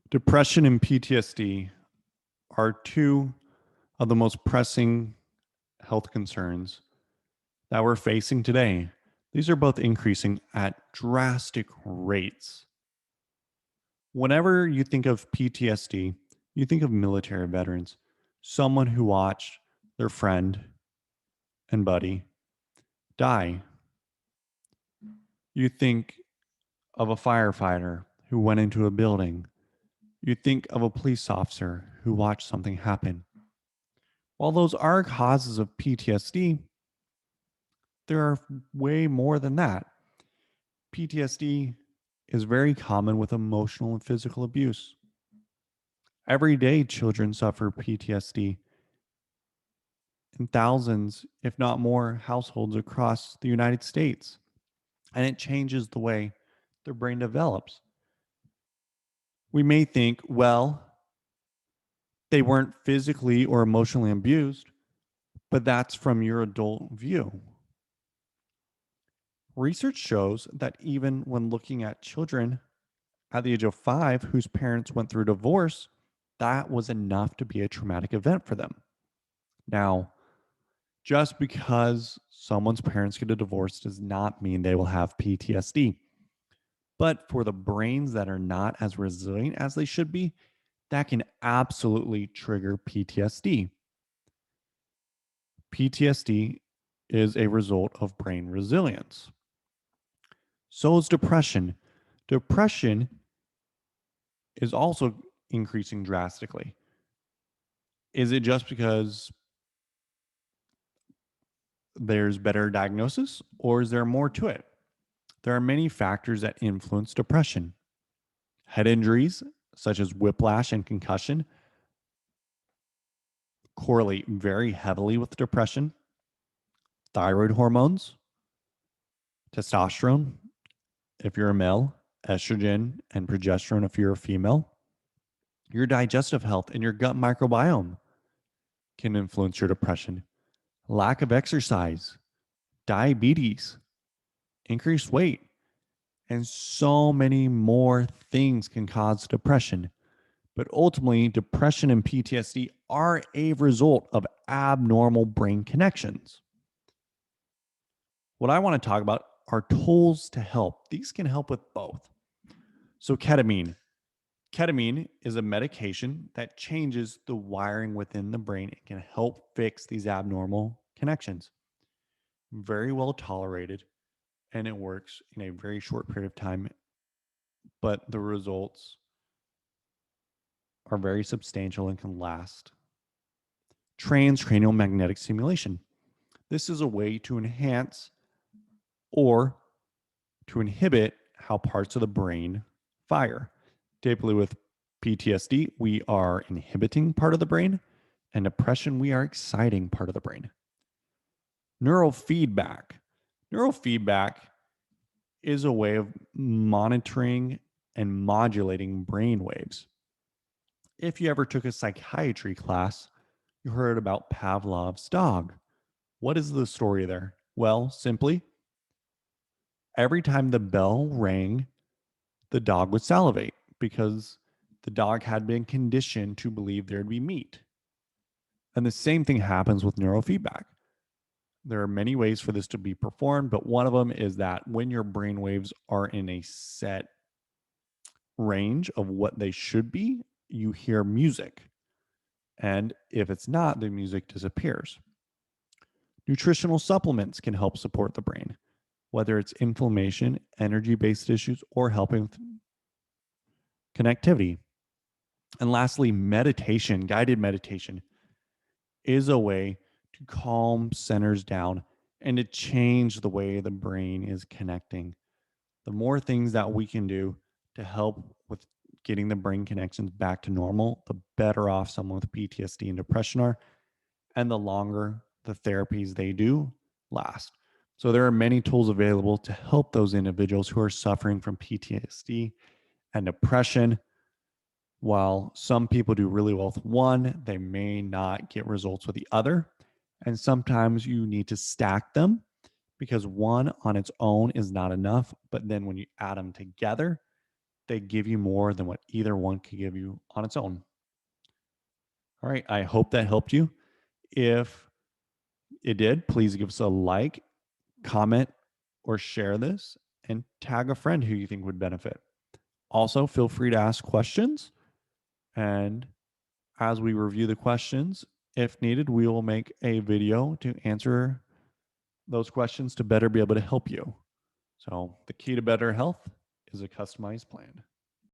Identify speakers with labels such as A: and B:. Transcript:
A: Depression and PTSD are two of the most pressing health concerns that we're facing today. These are both increasing at drastic rates. Whenever you think of PTSD, you think of military veterans, someone who watched their friend and buddy die. You think of a firefighter who went into a building. You think of a police officer who watched something happen. While those are causes of PTSD, there are way more than that. PTSD is very common with emotional and physical abuse. Every day, children suffer PTSD in thousands, if not more, households across the United States, and it changes the way their brain develops. We may think, well, they weren't physically or emotionally abused, but that's from your adult view. Research shows that even when looking at children at the age of 5 whose parents went through divorce, that was enough to be a traumatic event for them. Now, just because someone's parents get a divorce does not mean they will have PTSD. But for the brains that are not as resilient as they should be, that can absolutely trigger PTSD. PTSD is a result of brain resilience. So is depression. Depression is also increasing drastically. Is it just because there's better diagnosis, or is there more to it? There are many factors that influence depression. Head injuries, such as whiplash and concussion, correlate very heavily with depression. Thyroid hormones, testosterone, if you're a male, estrogen and progesterone, if you're a female, your digestive health and your gut microbiome can influence your depression. Lack of exercise, diabetes, increased weight, and so many more things can cause depression. But ultimately, depression and PTSD are a result of abnormal brain connections. What I want to talk about are tools to help. These can help with both. So, ketamine. Ketamine is a medication that changes the wiring within the brain. It can help fix these abnormal connections. Very well tolerated, and it works in a very short period of time, but the results are very substantial and can last. Transcranial magnetic stimulation. This is a way to enhance or to inhibit how parts of the brain fire. Typically, with PTSD, we are inhibiting part of the brain, and depression, we are exciting part of the brain. Neurofeedback. Neurofeedback is a way of monitoring and modulating brain waves. If you ever took a psychiatry class, you heard about Pavlov's dog. What is the story there? Well, simply, every time the bell rang, the dog would salivate because the dog had been conditioned to believe there'd be meat. And the same thing happens with neurofeedback. There are many ways for this to be performed, but one of them is that when your brain waves are in a set range of what they should be, you hear music. And if it's not, the music disappears. Nutritional supplements can help support the brain, whether it's inflammation, energy-based issues, or helping with connectivity. And lastly, meditation, guided meditation, is a way to calm centers down and to change the way the brain is connecting. The more things that we can do to help with getting the brain connections back to normal, the better off someone with PTSD and depression are, and the longer the therapies they do last. So there are many tools available to help those individuals who are suffering from PTSD and depression. While some people do really well with one, they may not get results with the other. And sometimes you need to stack them because one on its own is not enough. But then when you add them together, they give you more than what either one could give you on its own. All right. I hope that helped you. If it did, please give us a like, comment, or share this and tag a friend who you think would benefit. Also, feel free to ask questions. And as we review the questions, if needed, we will make a video to answer those questions to better be able to help you. So, the key to better health is a customized plan.